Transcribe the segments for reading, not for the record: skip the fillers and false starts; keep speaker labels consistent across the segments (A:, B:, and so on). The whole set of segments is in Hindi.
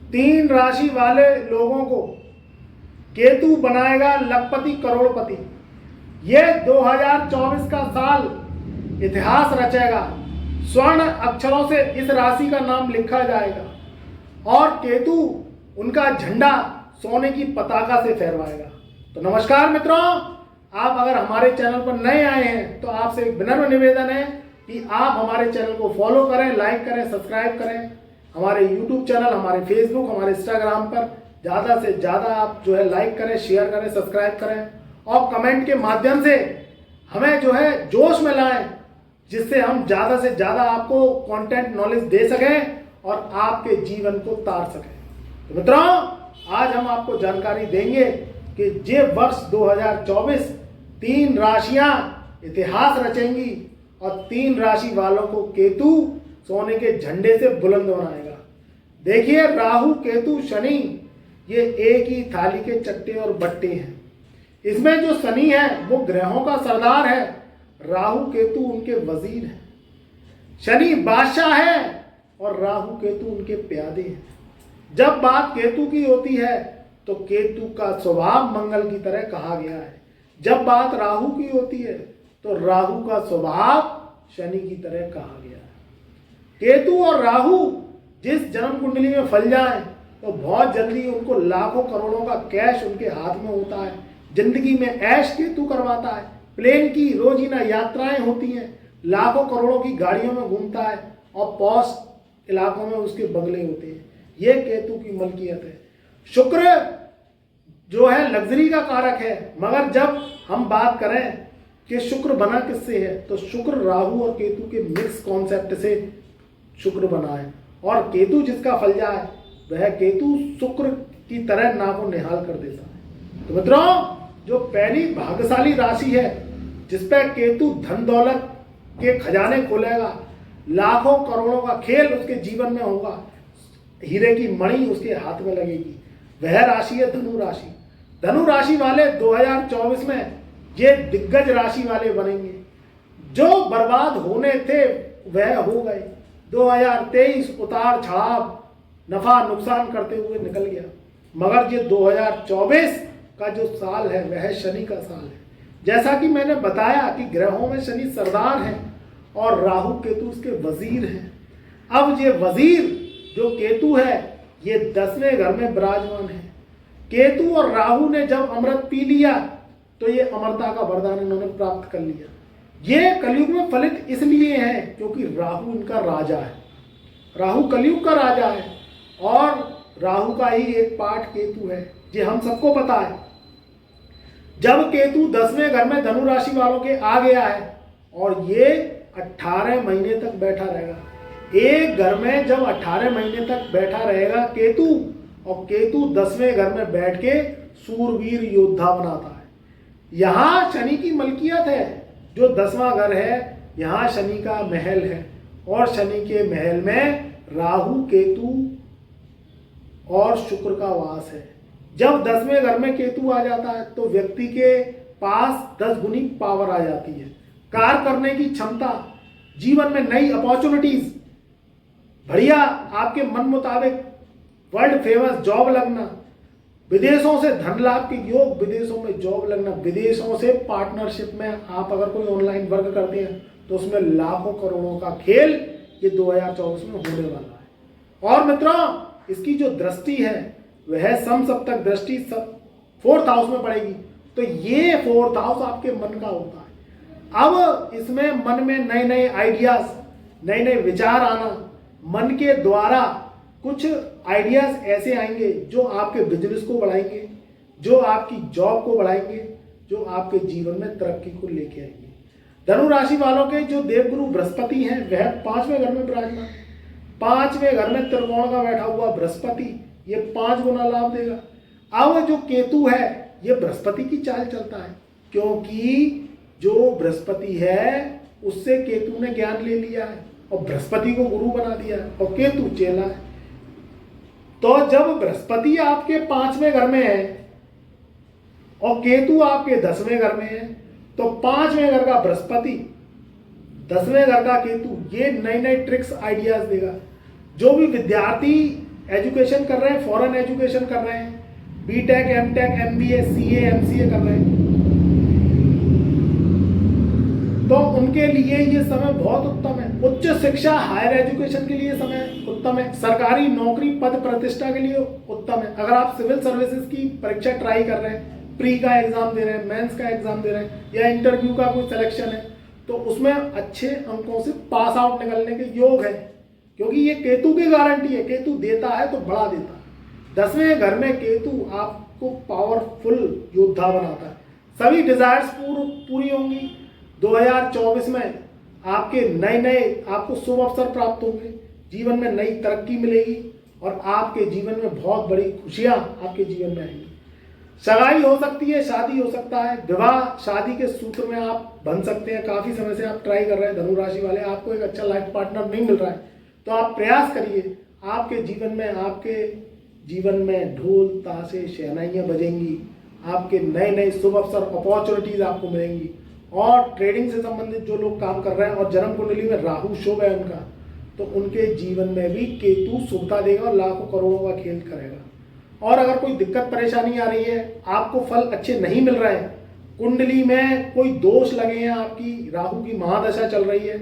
A: तीन राशि वाले लोगों को केतु बनाएगा लखपति करोड़पति। ये 2024 का साल इतिहास रचेगा। स्वर्ण अक्षरों से इस राशि का नाम लिखा जाएगा और केतु उनका झंडा सोने की पताका से फहरवाएगा। तो नमस्कार मित्रों, आप अगर हमारे चैनल पर नए आए हैं तो आपसे एक विनम्र निवेदन है कि आप हमारे चैनल को फॉलो करें, लाइक करें, सब्सक्राइब करें। हमारे यूट्यूब चैनल, हमारे फेसबुक, हमारे इंस्टाग्राम पर ज़्यादा से ज़्यादा आप लाइक करें, शेयर करें, सब्सक्राइब करें और कमेंट के माध्यम से हमें जोश में लाएं, जिससे हम ज़्यादा से ज़्यादा आपको कंटेंट नॉलेज दे सकें और आपके जीवन को तार सकें। तो मित्रों, आज हम आपको जानकारी देंगे कि ये वर्ष 2024 तीन राशियां इतिहास रचेंगी और तीन राशि वालों को केतु सोने के झंडे से बुलंद बनाएगा। देखिए, राहु, केतु, शनि ये एक ही थाली के चट्टे और बट्टे हैं। इसमें जो शनि है वो ग्रहों का सरदार है, राहु केतु उनके वजीर हैं। शनि बादशाह है और राहु केतु उनके प्यादे हैं। जब बात केतु की होती है तो केतु का स्वभाव मंगल की तरह कहा गया है। जब बात राहु की होती है तो राहु का स्वभाव शनि की तरह कहा गया है। केतु और राहु जिस जन्म कुंडली में फल जाएं तो बहुत जल्दी उनको लाखों करोड़ों का कैश उनके हाथ में होता है। जिंदगी में ऐश केतु करवाता है। प्लेन की रोजीना यात्राएं होती हैं, लाखों करोड़ों की गाड़ियों में घूमता है और पॉश इलाकों में उसके बंगले होते हैं। ये केतु की मलकियत है। शुक्र जो है लग्जरी का कारक है, मगर जब हम बात करें कि शुक्र बना किससे है तो शुक्र राहु और केतु के मिक्स कॉन्सेप्ट से शुक्र बना है। और केतु जिसका फल जाए वह केतु शुक्र की तरह नाको निहाल कर देता है। तो मित्रों, जो पहली भाग्यशाली राशि है जिस पर केतु धन दौलत के खजाने खोलेगा, लाखों करोड़ों का खेल उसके जीवन में होगा, हीरे की मणि उसके हाथ में लगेगी, वह राशि है धनु राशि। धनु राशि वाले 2024 में ये दिग्गज राशि वाले बनेंगे। जो बर्बाद होने थे वह हो गए। 2023 उतार चढ़ाव, नफा नुकसान करते हुए निकल गया, मगर ये 2024 का जो साल है वह शनि का साल है। जैसा कि मैंने बताया कि ग्रहों में शनि सरदार है और राहु केतु उसके वजीर हैं। अब ये वजीर जो केतु है ये 10वें घर में विराजमान है। केतु और राहु ने जब अमृत पी लिया तो ये अमरता का वरदान इन्होंने प्राप्त कर लिया। ये कलयुग में फलित इसलिए है क्योंकि राहु इनका राजा है। राहु कलयुग का राजा है और राहु का ही एक पार्ट केतु है, ये हम सबको पता है। जब केतु 10वें घर में धनु राशि वालों के आ गया है और ये 18 महीने तक बैठा रहेगा। एक घर में जब 18 महीने तक बैठा रहेगा केतु, और केतु 10वें घर में बैठ के सूरवीर योद्धा बनाता है। यहाँ शनि की मलकियत है, जो 10वां घर है, यहाँ शनि का महल है और शनि के महल में राहु केतु और शुक्र का वास है। जब 10वें घर में केतु आ जाता है तो व्यक्ति के पास 10 गुनी पावर आ जाती है, कार्य करने की क्षमता, जीवन में नई अपॉर्चुनिटीज, बढ़िया आपके मन मुताबिक वर्ल्ड फेमस जॉब लगना, विदेशों से धन लाभ के योग, विदेशों में जॉब लगना, विदेशों से पार्टनरशिप में आप अगर कोई ऑनलाइन वर्क करते हैं तो उसमें लाखों करोड़ों का खेल ये 2024 में होने वाला है। और मित्रों, इसकी जो दृष्टि है वह समसप्तक दृष्टि 4th हाउस में पड़ेगी। तो ये 4th हाउस आपके मन का होता है। अब इसमें मन में नए नए आइडियाज, नए नए विचार आना, मन के द्वारा कुछ आइडियाज ऐसे आएंगे जो आपके बिजनेस को बढ़ाएंगे, जो आपकी जॉब को बढ़ाएंगे, जो आपके जीवन में तरक्की को लेके आएंगे। धनु राशि वालों के जो देवगुरु बृहस्पति हैं वह 5वें घर में विराजमान। 5वें घर में त्रिकोण का बैठा हुआ बृहस्पति ये 5 गुना लाभ देगा। अब जो केतु है ये बृहस्पति की चाल चलता है, क्योंकि जो बृहस्पति है उससे केतु ने ज्ञान ले लिया है और बृहस्पति को गुरु बना दिया है और केतु चेला है। तो जब बृहस्पति आपके 5वें घर में है और केतु आपके 10वें घर में है तो 5वें घर का बृहस्पति, 10वें घर का केतु ये नए नए ट्रिक्स आइडियाज देगा। जो भी विद्यार्थी एजुकेशन कर रहे हैं, फॉरेन एजुकेशन कर रहे हैं, BTech, MTech, MBA, CA, MCA कर रहे हैं, तो उनके लिए ये समय बहुत उत्तम है। उच्च शिक्षा, हायर एजुकेशन के लिए समय उत्तम है। सरकारी नौकरी, पद प्रतिष्ठा के लिए उत्तम है। अगर आप सिविल सर्विसेज की परीक्षा ट्राई कर रहे हैं, प्री का एग्जाम दे रहे हैं, मेंस का एग्जाम दे रहे हैं, या इंटरव्यू का कोई सिलेक्शन है, तो उसमें अच्छे अंकों से पास आउट निकलने के योग है, क्योंकि ये केतु की गारंटी है। केतु देता है तो बढ़ा देता है। 10वें घर में केतु आपको पावरफुल योद्धा बनाता है। सभी डिजायर्स पूरी होंगी। 2024 में आपके नए आपको शुभ अवसर प्राप्त होंगे, जीवन में नई तरक्की मिलेगी और आपके जीवन में बहुत बड़ी खुशियां आपके जीवन में आएंगी। सगाई हो सकती है, शादी हो सकता है, विवाह शादी के सूत्र में आप बन सकते हैं। काफी समय से आप ट्राई कर रहे हैं, धनु राशि वाले, आपको एक अच्छा लाइफ पार्टनर नहीं मिल रहा है, तो आप प्रयास करिए। आपके जीवन में ढोल ताशे शहनाइयाँ बजेंगी। आपके नए शुभ अवसर, अपॉर्चुनिटीज आपको मिलेंगी। और ट्रेडिंग से संबंधित जो लोग काम कर रहे हैं और जन्म कुंडली में राहु शुभ है उनका, तो उनके जीवन में भी केतु शुभता देगा और लाखों करोड़ों का खेल करेगा। और अगर कोई दिक्कत परेशानी आ रही है, आपको फल अच्छे नहीं मिल रहे हैं, कुंडली में कोई दोष लगे हैं, आपकी राहु की महादशा चल रही है,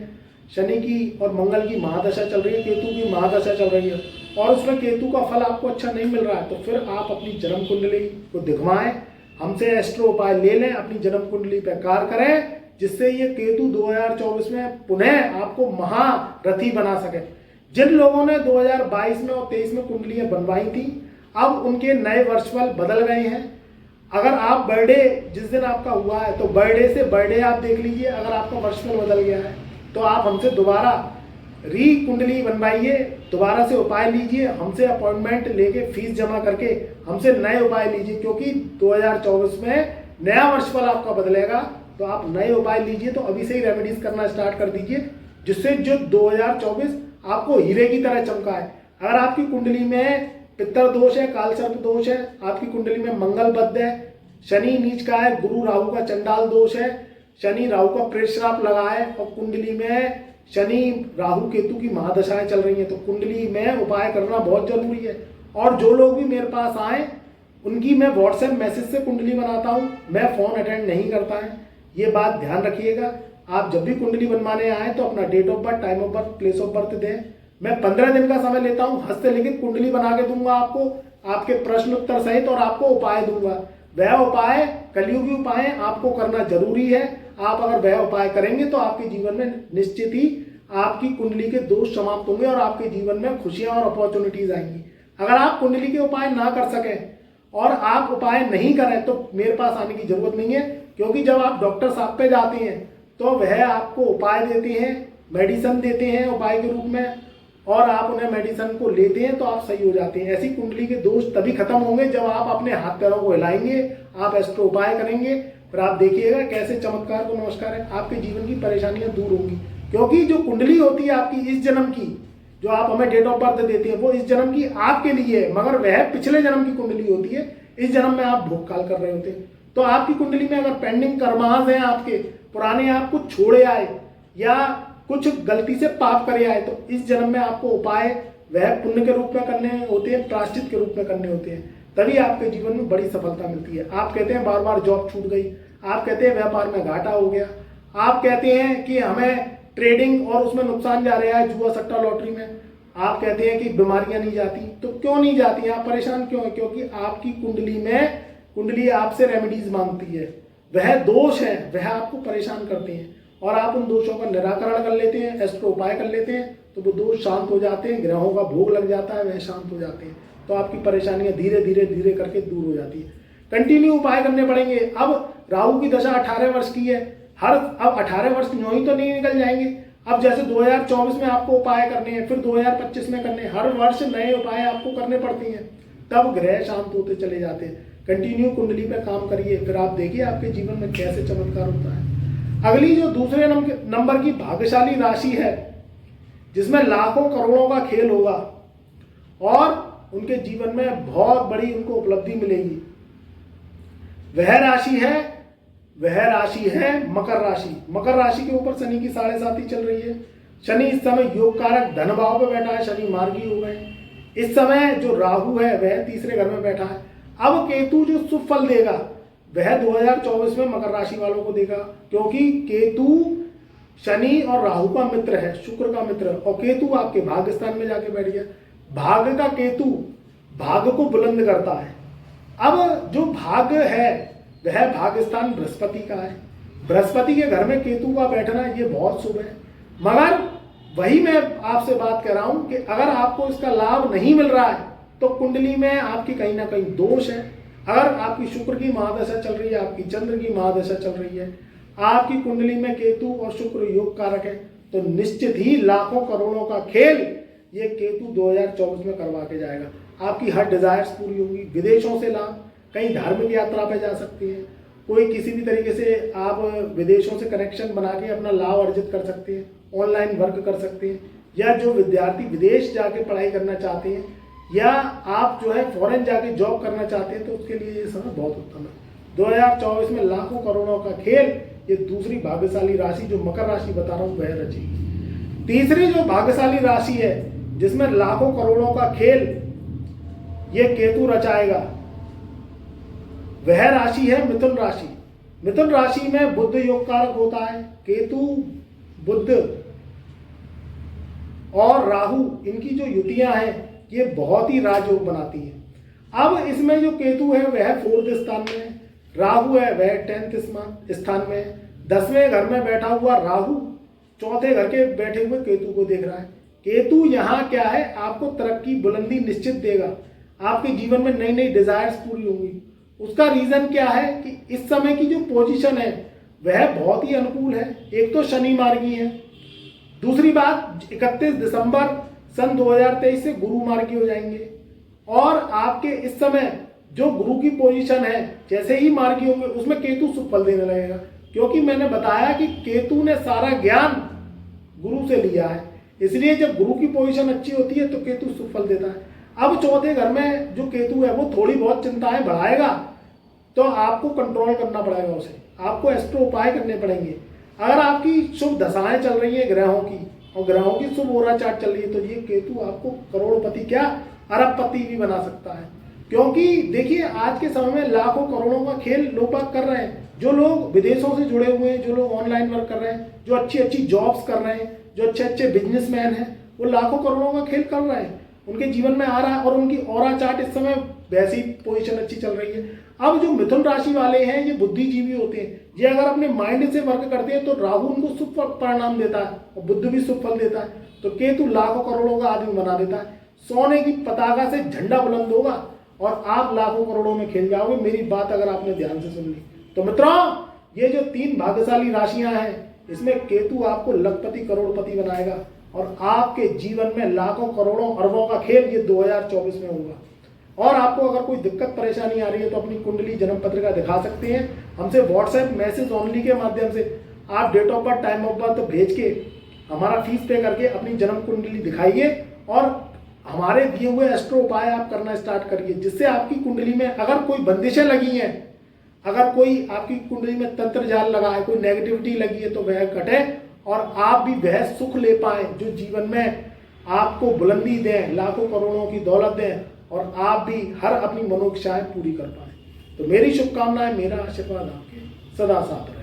A: शनि की और मंगल की महादशा चल रही है, केतु की महादशा चल रही है, और उसमें केतु का फल आपको अच्छा नहीं मिल रहा है, तो फिर आप अपनी जन्म कुंडली को दिखवाएं, हमसे एस्ट्रो उपाय ले लें, अपनी जन्म कुंडली पर कार्य करें, जिससे ये केतु 2024 में पुनः आपको महारथी बना सके। जिन लोगों ने 2022 में और 23 में कुंडलियां बनवाई थी, अब उनके नए वर्षफल बदल गए हैं। अगर आप बर्थडे जिस दिन आपका हुआ है, तो बर्थडे से बर्थडे आप देख लीजिए। अगर आपका वर्षफल बदल गया है, तो आप हमसे दोबारा कुंडली बनवाइए, दोबारा से उपाय लीजिए, हमसे अपॉइंटमेंट लेके फीस जमा करके हमसे नए उपाय लीजिए, क्योंकि 2024 में नया वर्षफल आपका बदलेगा, तो आप नए उपाय लीजिए। तो अभी से ही रेमेडीज करना स्टार्ट कर दीजिए, जिससे जो 2024 आपको हीरे की तरह चमका है। अगर आपकी कुंडली में पितर दोष है, काल सर्प दोष है, आपकी कुंडली में मंगल बद्ध है, शनि नीच का है, गुरु राहु का चंडाल दोष है, शनि राहु का प्रेत श्राप लगा है, और कुंडली में शनि राहु केतु की महादशाएं चल रही हैं, तो कुंडली में उपाय करना बहुत जरूरी है। और जो लोग भी मेरे पास आए, उनकी मैं व्हाट्सएप मैसेज से कुंडली बनाता हूं, मैं फोन अटेंड नहीं करता है, ये बात ध्यान रखिएगा। आप जब भी कुंडली बनवाने आए तो अपना date of birth, time of birth, place of birth दें। मैं 15 दिन का समय लेता हूं, हस्तलिखित कुंडली बना के दूंगा आपको, आपके प्रश्न उत्तर सहित, और आपको उपाय दूंगा। वह उपाय कलयुगी उपाय आपको करना जरूरी है। आप अगर वह उपाय करेंगे तो आपके जीवन में निश्चित ही आपकी कुंडली के दोष समाप्त होंगे और आपके जीवन में खुशियां और अपॉर्चुनिटीज आएंगी। अगर आप कुंडली के उपाय ना कर सकें और आप उपाय नहीं करें, तो मेरे पास आने की जरूरत नहीं है, क्योंकि जब आप डॉक्टर साहब पे जाते हैं तो वह आपको उपाय देते हैं, मेडिसिन देते हैं उपाय के रूप में, और आप उन्हें मेडिसिन को लेते हैं तो आप सही हो जाते हैं। ऐसी कुंडली के दोष तभी खत्म होंगे जब आप अपने हाथ पैरों को हिलाएंगे, आप एस्ट्रो उपाय करेंगे, फिर आप देखिएगा कैसे चमत्कार को नमस्कार है, आपके जीवन की परेशानियां दूर होंगी। क्योंकि जो कुंडली होती है आपकी इस जन्म की, जो आप हमें डेट ऑफ बर्थ देते हैं, वो इस जन्म की आपके लिए है, मगर वह पिछले जन्म की कुंडली होती है। इस जन्म में आप भोग काल कर रहे होते हैं। तो आपकी कुंडली में अगर पेंडिंग कर्मांश हैं, आपके पुराने, आप कुछ छोड़े आए या कुछ गलती से पाप करे आए, तो इस जन्म में आपको उपाय वह पुण्य के रूप में करने होते हैं, प्रायश्चित के रूप में करने होते हैं, तभी आपके जीवन में बड़ी सफलता मिलती है। आप कहते हैं बार बार जॉब छूट गई, आप कहते हैं व्यापार में घाटा हो गया, आप कहते हैं कि हमें ट्रेडिंग और उसमें नुकसान जा रहा है, जुआ सट्टा लॉटरी में, आप कहते हैं कि बीमारियां नहीं जाती। तो क्यों नहीं जाती, आप परेशान क्यों है? क्योंकि आपकी कुंडली आपसे रेमेडीज मांगती है, वह दोष है, वह आपको परेशान करते हैं, और आप उन दोषों का निराकरण कर लेते हैं, एस्ट्रो उपाय कर लेते हैं, तो वो दोष शांत हो जाते हैं, ग्रहों का भोग लग जाता है, वह शांत हो जाते हैं, तो आपकी परेशानियां धीरे धीरे करके दूर हो जाती है। कंटिन्यू उपाय करने पड़ेंगे। अब राहु की दशा 18 वर्ष की है, अब 18 वर्ष यूं ही तो नहीं निकल जाएंगे। अब जैसे 2024 में आपको उपाय करने हैं, फिर 2025 में करने हैं, हर वर्ष नए उपाय आपको करने पड़ते हैं, तब ग्रह शांत होते चले जाते हैं। कंटिन्यू कुंडली पे काम करिए, फिर आप देखिए आपके जीवन में कैसे चमत्कार होता है। अगली जो दूसरे नंबर की भाग्यशाली राशि है, जिसमें लाखों करोड़ों का खेल होगा और उनके जीवन में बहुत बड़ी उनको उपलब्धि मिलेगी, वह राशि है मकर राशि। मकर राशि के ऊपर शनि की 7.5 चल रही है। शनि इस समय योग कारक धन भाव पे बैठा है, शनि मार्गी हो गए। इस समय जो राहु है वह तीसरे घर में बैठा है। अब केतु जो शुभ फल देगा वह 2024 में मकर राशि वालों को देगा, क्योंकि केतु शनि और राहु का मित्र है, शुक्र का मित्र, और केतु आपके भाग्य स्थान में जाके बैठ गया। भाग्य का केतु भाग्य को बुलंद करता है। अब जो भाग्य है वह भाग्य स्थान बृहस्पति का है। बृहस्पति के घर में केतु का बैठना ये बहुत शुभ है। मगर वही मैं आपसे बात कर रहा हूं कि अगर आपको इसका लाभ नहीं मिल रहा है तो कुंडली में आपकी कहीं ना कहीं दोष है। अगर आपकी शुक्र की महादशा चल रही है, आपकी चंद्र की महादशा चल रही है, आपकी कुंडली में केतु और शुक्र योग कारक है, तो निश्चित ही लाखों करोड़ों का खेल ये केतु 2024 में करवा के जाएगा। आपकी हर डिजायर्स पूरी होंगी, विदेशों से लाभ, कहीं धार्मिक यात्रा पे जा सकती है, कोई किसी भी तरीके से आप विदेशों से कनेक्शन बना के अपना लाभ अर्जित कर सकते हैं, ऑनलाइन वर्क कर सकते हैं, या जो विद्यार्थी विदेश जाके पढ़ाई करना चाहते हैं, या आप जो है फॉरेन जाके जॉब करना चाहते हैं, तो उसके लिए ये समय बहुत उत्तम है। 2024 में लाखों करोड़ों का खेल ये दूसरी भाग्यशाली राशि जो मकर राशि बता रहा हूँ वह रचेगी। तीसरी जो भाग्यशाली राशि है जिसमें लाखों करोड़ों का खेल ये केतु रचाएगा वह राशि है मिथुन राशि। मिथुन राशि में बुध योग कारक होता है। केतु, बुध और राहु, इनकी जो युतियां हैं ये बहुत ही राजयोग बनाती हैं। अब इसमें जो केतु है वह 4th स्थान में है, राहु है वह 10th स्थान में है। 10वें घर में बैठा हुआ राहु 4थे घर के बैठे हुए केतु को देख रहा है। केतु यहाँ क्या है, आपको तरक्की बुलंदी निश्चित देगा, आपके जीवन में नई नई डिजायर्स पूरी होंगी। उसका रीजन क्या है कि इस समय की जो पोजीशन है वह बहुत ही अनुकूल है। एक तो शनि मार्गी है, दूसरी बात 31 दिसंबर सन 2023 से गुरु मार्गी हो जाएंगे, और आपके इस समय जो गुरु की पोजीशन है जैसे ही मार्गी होंगे उसमें केतु शुभ फल देने लगेगा, क्योंकि मैंने बताया कि केतु ने सारा ज्ञान गुरु से लिया है, इसलिए जब गुरु की पोजीशन अच्छी होती है तो केतु शुभ फल देता है। अब 4थे घर में जो केतु है वो थोड़ी बहुत चिंताएं बढ़ाएगा, तो आपको कंट्रोल करना पड़ेगा उसे, आपको एस्ट्रो उपाय करने पड़ेंगे। अगर आपकी शुभ दशाएं चल रही है ग्रहों की, और ग्रहों की शुभ ओरा चार्ट चल रही है, तो ये केतु आपको करोड़पति क्या अरबपति भी बना सकता है। क्योंकि देखिए आज के समय में लाखों करोड़ों का खेल लोग बाग कर रहे हैं। जो लोग विदेशों से जुड़े हुए हैं, जो लोग ऑनलाइन वर्क कर रहे हैं, जो अच्छी अच्छी जॉब्स कर रहे हैं, जो अच्छे अच्छे बिजनेसमैन हैं, वो लाखों करोड़ों का खेल कर रहे हैं, उनके जीवन में आ रहा है, और उनकी ऑरा चार्ट इस समय वैसी पोजीशन अच्छी चल रही है। अब जो मिथुन राशि वाले हैं ये बुद्धिजीवी होते हैं, ये अगर अपने माइंड से वर्क करते हैं तो राहु उनको शुभ परिणाम देता है और बुद्ध भी शुभ फल देता है, तो केतु लाखों करोड़ों का आदमी बना देता है। सोने की पताका से झंडा बुलंद होगा और आप लाखों करोड़ों में खेल जाओगे, मेरी बात अगर आपने ध्यान से सुन ली तो। मित्रों, ये जो 3 भाग्यशाली राशियां हैं इसमें केतु आपको लखपति करोड़पति बनाएगा, और आपके जीवन में लाखों करोड़ों अरबों का खेल ये 2024 में होगा। और आपको अगर कोई दिक्कत परेशानी आ रही है तो अपनी कुंडली जन्म पत्रिका दिखा सकते हैं हमसे व्हाट्सएप मैसेज ओनली के माध्यम से। आप date of birth, time of birth भेज के हमारा फीस पे करके अपनी जन्म कुंडली दिखाइए, और हमारे दिए हुए एस्ट्रो उपाय आप करना स्टार्ट करिए, जिससे आपकी कुंडली में अगर कोई बंदिशें लगी हैं, अगर कोई आपकी कुंडली में तंत्र जाल लगा है, कोई नेगेटिविटी लगी है, तो वह कटे और आप भी वह सुख ले पाए जो जीवन में आपको बुलंदी दें, लाखों करोड़ों की दौलत दें, और आप भी हर अपनी मनोकामनाएं पूरी कर पाए। तो मेरी शुभकामनाएं, मेरा आशीर्वाद आपके सदा साथ है।